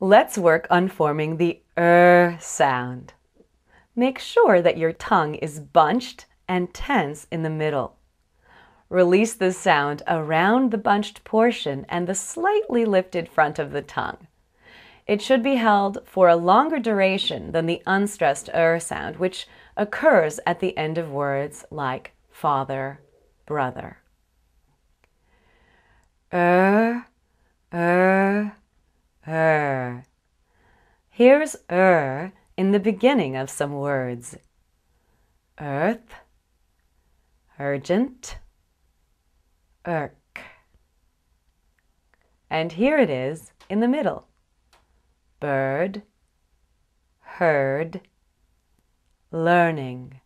Let's work on forming the sound. Make sure that your tongue is bunched and tense in the middle. Release the sound around the bunched portion and the slightly lifted front of the tongue. It should be held for a longer duration than the unstressed sound, which occurs at the end of words like father, brother. Here's in the beginning of some words. Earth, urgent, irk. And here it is in the middle. Bird, heard, learning.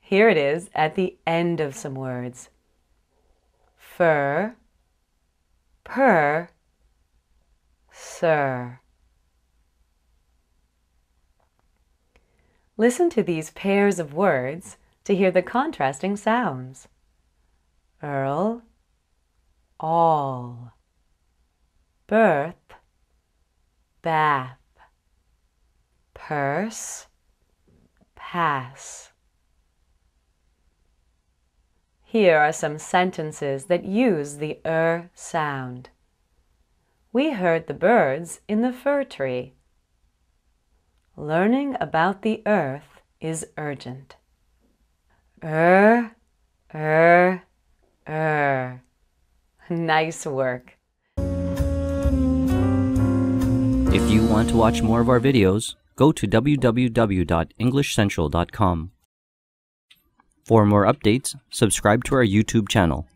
Here it is at the end of some words. Fur, purr, sir. Listen to these pairs of words to hear the contrasting sounds. Earl, all. Birth, bath. Purse, pass. Here are some sentences that use the sound. We heard the birds in the fir tree. Learning about the earth is urgent. Nice work. If you want to watch more of our videos, go to www.englishcentral.com. For more updates, subscribe to our YouTube channel.